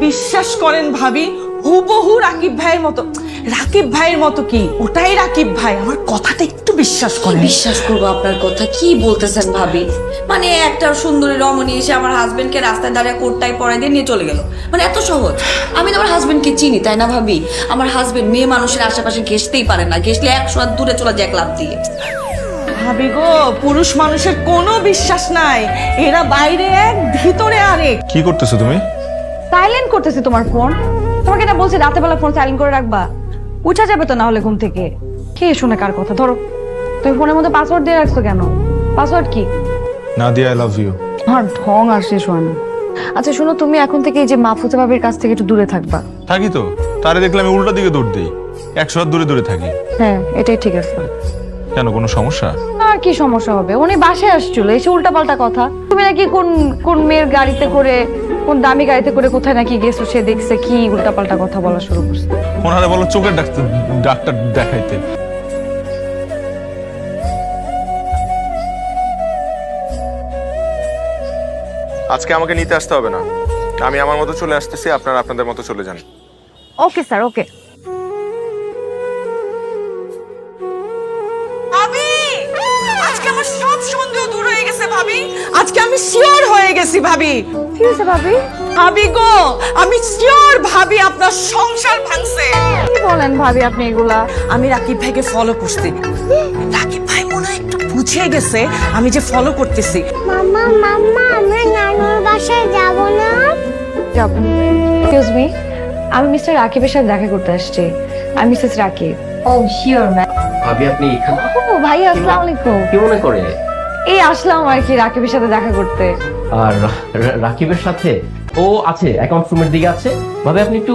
বিশ্বাস করেন ভাবি, হুবহু রাকিব ভাইয়ের মতো। রাকিব ভাইয়ের মতো কি, ওটাই রাকিব ভাই। আমার কথাটা একটু বিশ্বাস করেন। বিশ্বাস করবো আপনার কথা? কি বলতেছেন ভাবি? মানে একটা সুন্দরী রমণী এসে আমার হাজবেন্ডকে রাস্তায় দাঁড়িয়ে কোটটাই পরাই দিয়ে নিয়ে চলে গেল, মানে এত সহজ? আমি তো আমার হাজবেন্ডকে চিনি, তাই না ভাবি? আমার হাজবেন্ড মেয়ে মানুষের আশেপাশে ঘেসতেই পারে না, ঘেসলে 100 হাত দূরে চলে যায় এক লাফ দিয়ে। ভাবি গো, পুরুষ মানুষের কোনো বিশ্বাস নাই, এরা বাইরে এক ভিতরে আরেক। কি করতেছো তুমি? সাইলেন্ট করতেছি তোমার ফোন। তোমাকে না বলছি রাতে বেলা ফোন সাইলেন্ট করে রাখবা, উঠা যাবে তো না হলে ঘুম থেকে। কে শোনে কার কথা? ধরো, তুমি ফোনের মধ্যে পাসওয়ার্ড দিয়ে রাখছো কেন? পাসওয়ার্ড কি? Nadia, I love you. আমার ঢং আর শেষ হয় না। আচ্ছা শোনো, তুমি এখন থেকে এই যে মাহফুজা ভাবির কাছ থেকে একটু দূরে থাকবা। থাকি তো, তারে দেখলে আমি উল্টা দিকে দৌড় দিই, 100 হাত দূরে দূরে থাকি। হ্যাঁ, এটাই ঠিক আছে। কেন, কোনো সমস্যা? আর কি সমস্যা হবে? উনি বাসায় আসছিল, এসে উল্টাপাল্টা কথা। তুমি নাকি কোন কোন মেয়ের গাড়িতে করে, কোন দামি গাড়িতে করে কোথায় নাকি গেছো, সে দেখছে কি উল্টাপাল্টা কথা বলা শুরু করছে। ওনারে বলো চোখের ডাক্তার দেখাইতে। আজকে আমাকে নিতে আসতে হবে না, আমি আমার মতো চলে আসতেছি, আপনারা আপনাদের মতো চলে যান। ওকে স্যার, ওকে। ভাবি, আজকে আমার সব সন্দেহ দূর হয়ে গেছে ভাবি। আজকে আমি শিওর হয়ে গেছি ভাবি। কি হয়েছে ভাবি? ভাবি গো, আমি শিওর ভাবি আপনার সংসার ভাঙছে। কি বলেন ভাবি আপনি এগুলা? আমি রাকিব ভাইকে ফলো করছি। রাকিব ভাই মনে হয় একটু বুঝে গেছে আমি যে ফলো করতেছি। মাম্মা মাম্মা আমরা নানুর বাসায় যাব না? যাব। এক্সকিউজ মি, আমি মিস্টার রাকিবের সাথে দেখা করতে আসছি। আমি মিসেস রাকিব। ও শিওর ম্যাম। ভাবি আপনি এখানে? ও ভাই, আসসালামু আলাইকুম। কি মনে করে? এই আসলাম আর কি রাকিবের সাথে দেখা করতে। আর রাকিবের সাথে? ও আছে, অ্যাকাউন্ট রুমের দিকে আছে। ভাবি আপনি একটু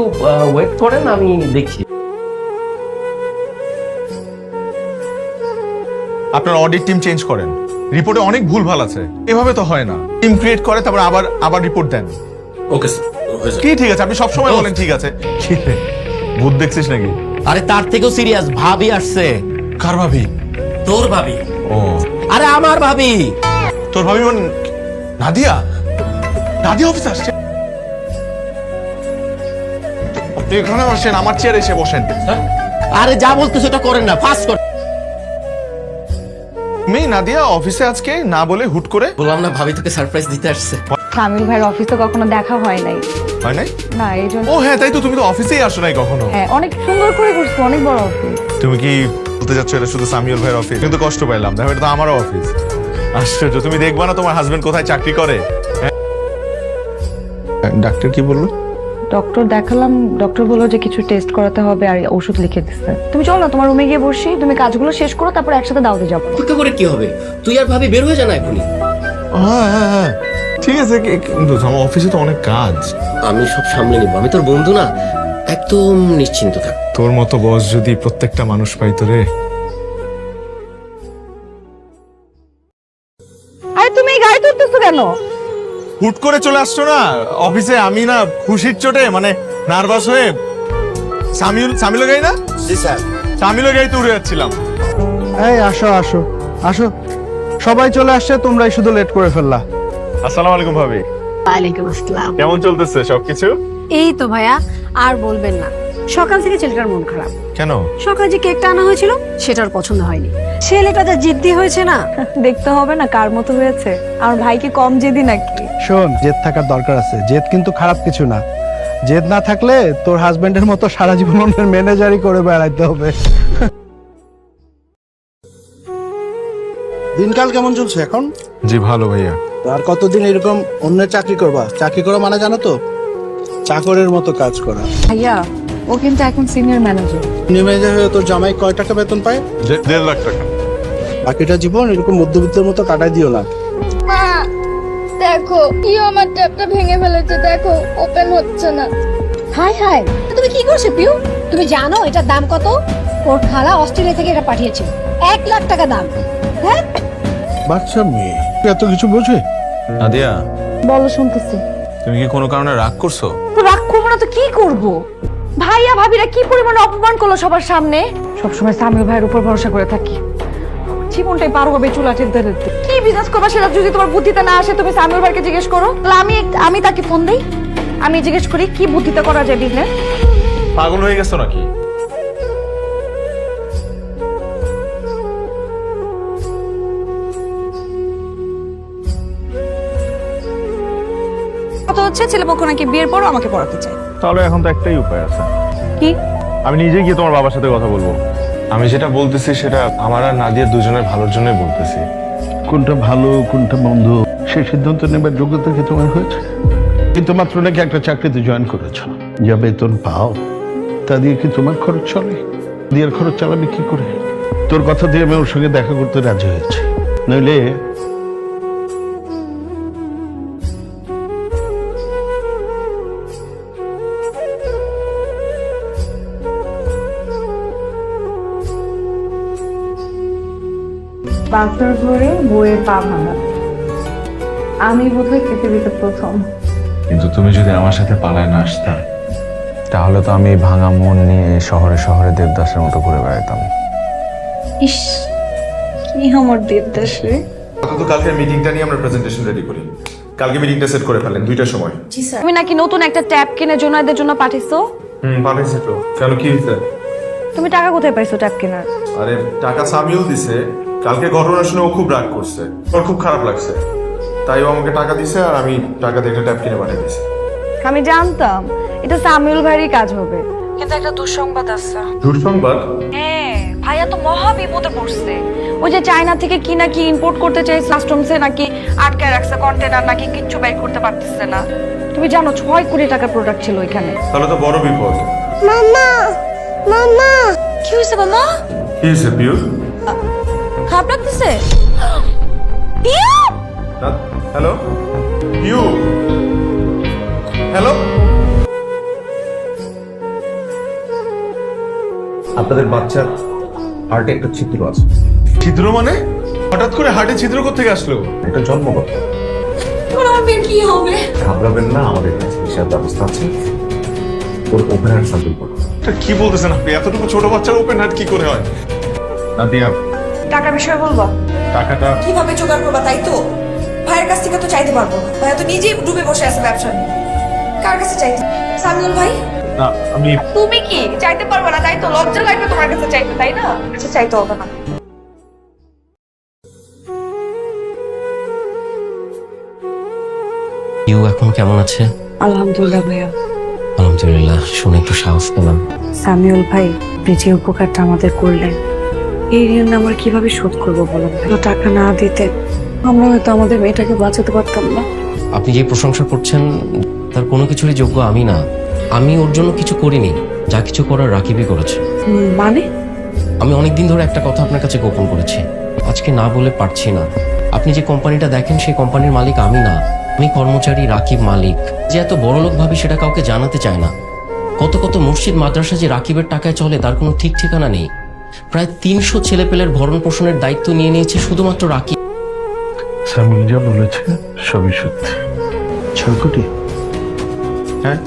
ওয়েট করেন, আমি দেখছি। আপনার অডিট টিম চেঞ্জ করেন, রিপোর্টে অনেক ভুলভাল আছে। এভাবে তো হয় না। টিম ক্রিয়েট করে তারপর আবার রিপোর্ট দেন। ওকে কি ঠিক আছে? আপনি সবসময় বলেন ঠিক আছে। কি রে, ভূত দেখছিস নাকি? আরে তার থেকেও সিরিয়াস, ভাবি আসছে। কার ভাবি? তোর ভাবি। ও, আরে আমার ভাবি। তোর ভাবি মানে নাদিয়া? নাদিয়া অফিসে আসছে? আপনি এখানে বসেন, আমার চেয়ারে এসে বসেন। আরে যা বলতেছ ওটা করেন না, ফাস্ট কর। মেয়ে নাদিয়া অফিসে আজকে না বলে হুট করে? বললাম না ভাবি তোকে সারপ্রাইজ দিতে আসছে। সামিল ভাইয়ের অফিসে কখনো দেখা হয় নাই। হয় নাই? না, এই জন্য। ও হ্যাঁ, তাই তো, তুমি তো অফিসেই আসো নাই কখনো। হ্যাঁ, অনেক সুন্দর করে করছো, অনেক বড় অফিস। তুমি কি বলতে যাচ্ছ এটা শুধু সামিউল ভাইয়ের অফিস? কিন্তু কষ্ট পাইলাম, দেখো এটা তো আমারও অফিস। আশ্চর্য, তুমি দেখবা না তোমার হাজবেন্ড কোথায় চাকরি করে? ডাক্তার কি বললো? ডক্টর দেখালাম, ডক্টর বললো যে কিছু টেস্ট করাতে হবে আর ওষুধ লিখে দিচ্ছে। তুমি চলো না, তোমার রুমে গিয়ে বসি, তুমি কাজগুলো শেষ করো, তারপর একসাথে দাওতে যাবো। অপেক্ষা করে কি হবে? তুই আর ভাবি বের হয়ে যা না এখনই। হ্যাঁ হ্যাঁ হ্যাঁ, ঠিক আছে, কিন্তু আমার অফিসে তো অনেক কাজ। আমি সব সামলে নিব, আমি তোর বন্ধু না, একদম নিশ্চিন্ত থাক। তোর মতো বস যদি প্রত্যেকটা মানুষ পাইতো রে। আরে তুমি এই গাড়ি তুলতেছো কেন? হুট করে চলে আসছো না অফিসে? আমি না খুশির চোটে মানে নার্ভাস হয়ে সামিলের গাড়ি না? জি স্যার। সামিলের গাড়িতে উড়ে যাচ্ছিলাম। এই আসো আসো আসো, সবাই চলে আসছে, তোমরাই শুধু লেট করে ফেললা। আসসালামু আলাইকুম ভাবি। ওয়ালাইকুম আসসালাম। কেমন চলতেছে সবকিছু? এই তো ভাইয়া, আর বলবেন না, সকাল থেকে ছেলেটার মন খারাপ। কেন? সকালে যে কেকটা আনা হয়েছিল সেটার পছন্দ হয়নি। ছেলেটা যা জিদ্দি হয়েছে না। দেখতে হবে না কার মতো হয়েছে। আমার ভাই কি কম জেদি নাকি? শোন, জেদ থাকার দরকার আছে, জেদ কিন্তু খারাপ কিছু না। জেদ না থাকলে তোর হাজবেন্ডের মতো সারা জীবন অন্যের ম্যানেজারই করে বেড়াইতে হবে। দিনকাল কেমন চলছে এখন? জি ভালো ভাইয়া। আর কতদিন এরকম অন্যের চাকরি করবা? চাকরি করা মানে জানো তো, চাকরের মতো কাজ করা। ভাইয়া, ও কিন্তু এখন সিনিয়র ম্যানেজার। ম্যানেজার হয়ে তোর জামাই কয় টাকা বেতন পায়? 1.5 লাখ টাকা। বাকিটা জীবন এরকম মধ্যবিত্তের মতো কাটাই দিও না। মা দেখো, কি আমার ট্যাপটা ভেঙে ফেলেছে, দেখো ওপেন হচ্ছে না। হাই হাই, তুমি কি করছো পিউ? তুমি জানো এটার দাম কত? ওর খালা অস্ট্রেলিয়া থেকে এটা পাঠিয়েছে, 1 লাখ টাকা দাম। হ্যাঁ, বাচ্চা মেয়ে এত কিছু বোঝে? নাদিয়া, বলো, শুনতেছি। তুমি কি কোনো কারণে রাগ করছো? তো রাগ করবো না তো কি করব? ভাইয়া ভাবিরা কি পরিমাণে অপমান করলো সবার সামনে। সবসময় সামিল ভাইয়ের উপর ভরসা করে থাকি, জীবনটাই পার হবে চুলা টেনতে টেনতে। কি বিজনেস করবা সেটা যদি তোমার বুদ্ধিতে না আসে, তুমি সামিল ভাইকে জিজ্ঞেস করো। তাহলে আমি তাকে ফোন দেই, আমি জিজ্ঞেস করি কি বুদ্ধিতে করা যায় বিজনেস? পাগল হয়ে গেছো নাকি? কত হচ্ছে ছেলেপক্ষ নাকি বিয়ের পর আমাকে পড়াতে চায়। তাহলে এখন তো একটাই উপায় আছে, কি? আমি নিজে গিয়ে তোমার বাবার সাথে কথা বলবো। আমি যেটা বলতেছি সেটা আমার আর নাদিয়ার দুজনের ভালোর জন্যই বলতেছি। কোনটা ভালো কোনটা মন্দ সেই সিদ্ধান্ত নেবার যোগ্যতা কি তোমার হয়েছে? কিন্তু মাত্র নাকি একটা চাকরিতে জয়েন করেছ, যা বেতন পাও তা দিয়ে কি তোমার খরচ চলে? দিয়ার খরচ চালাবে কি করে? তোর কথা দিয়ে আমি ওর সঙ্গে দেখা করতে রাজি হয়েছি, নইলে বাসর ঘরে বইয়ের পা ভাঙা, আমি বোধহয় পৃথিবীতে প্রথম। কিন্তু তুমি যদি আমার সাথে পালায় না আসতা, তাহলে তো আমি ভাঙা মন নিয়ে শহরে শহরে দেবদাসের মতো ঘুরে বেড়াতাম। ইস, কি আমার দেবদাস রে। তো কালকে মিটিংটা নিয়ে আমরা প্রেজেন্টেশন রেডি করি। কালকে মিটিংটা সেট করে ফেলেন 2টার সময়। জি স্যার। তুমি নাকি নতুন একটা ট্যাব কিনে জোনাইদের জন্য পাঠিয়েছো? পাঠাইছি তো। কেন, কি হয়েছে? তুমি টাকা কোথায় পাইছো ট্যাব কেনার? আরে টাকা সামিউল দিছে। কালকে ঘটনা শুনে ও খুব রাগ করছে, ওর খুব খারাপ লাগছে, তাই ও আমাকে টাকা দিছে আর আমি টাকা দিয়ে একটা ট্যাব কিনে পাঠিয়ে দিছি। আমি জানতাম এটা সামিউল ভাইয়েরই কাজ হবে, কিন্তু একটা দুঃসংবাদ আছে। দুঃসংবাদ? হ্যাঁ, ভাইয়া তো মহা বিপদে পড়ছে। ওই যে চায়না থেকে কি নাকি ইম্পোর্ট করতে চাইছে, কাস্টমসে নাকি আটকায় রাখছে কন্টেনার, নাকি কিচ্ছু বের করতে পারতেছে না। তুমি জানো 6 কোটি টাকার প্রোডাক্ট ছিল ওইখানে। তাহলে তো বড় বিপদ। মামা মামা কি হয়েছে মামা? কি হয়েছে পিউ? খারাপ লাগতেছে? Hello Piu, hello. আপনাদের বাচ্চার হার্টে একটা ছিদ্র আছে। ছিদ্র মানে? হঠাৎ করে হার্টে ছিদ্র কোত্থেকে আসলো? এটা জন্মগত। এবার আমার মেয়ের কি হবে? ঘাবড়াবেন না, আমাদের কাছে চিকিৎসার ব্যবস্থা আছে। ওর ওপেন হার্ট সার্জারি করবো। এটা কি বলতেছেন আপনি? এতটুকু ছোট বাচ্চার ওপেন হার্ট কি করে হয়? নাদিয়া, টাকার বিষয়ে বলবো? টাকাটা কিভাবে জোগাড় করবা তাই তো? ভাইয়ের কাছ থেকে তো চাইতে পারবো না, ভাইয়া তো নিজেই ডুবে বসে আছে ব্যবসা নিয়ে। কার কাছে চাইতে? সামিউল ভাই? না, আমি তুমি কি চাইতে পারবে না তাই তো? লজ্জা লাগবে তোমার কাছে চাইতে, তাই না? আচ্ছা, চাইতে হবে না। ইউ এখন কেমন আছে? আলহামদুলিল্লাহ ভাইয়া। আলহামদুলিল্লাহ, শুনে একটু সাহস পেলাম। সামিউল ভাই, আপনি যে উপকারটা আমাদের করলেন, এই ঋণ আমরা কিভাবে শোধ করবো বলুন? টাকা না দিতে আমরা হয়তো আমাদের মেয়েটাকে বাঁচাতে পারতাম না। আপনি যে প্রশংসা করছেন তার কোনো কিছুরই যোগ্য আমি না। আমি ওর জন্য কিছু করিনি, যা কিছু করার রাকিবই করেছে। মানে? আমি অনেকদিন ধরে একটা কথা আপনার কাছে গোপন করেছি, আজকে না বলে পারছি না। আপনি যে কোম্পানিটা দেখেন সেই কোম্পানির মালিক আমি না, আমি কর্মচারী, রাকিব মালিক। যে এত বড় লোক ভাবি সেটা কাউকে জানাতে চায় না। কত কত মসজিদ মাদ্রাসা যে রাকিবের টাকায় চলে তার কোনো ঠিক ঠিকানা নেই। প্রায় 300 ছেলেপেলের ভরণ পোষণের দায়িত্ব নিয়ে নিয়েছে শুধুমাত্র রাকিব। সামিল যা বলেছে সবই সত্যি। 6 কোটি? হ্যাঁ,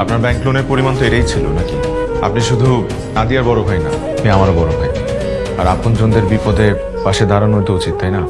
আপনার ব্যাংক লোনের পরিমাণ তো এটাই ছিল নাকি? আপনি শুধু নাদিয়ার বড় ভাই না, আপনি আমারও বড় ভাই। আর আপনজনদের বিপদে পাশে দাঁড়ানো তো উচিত, তাই না?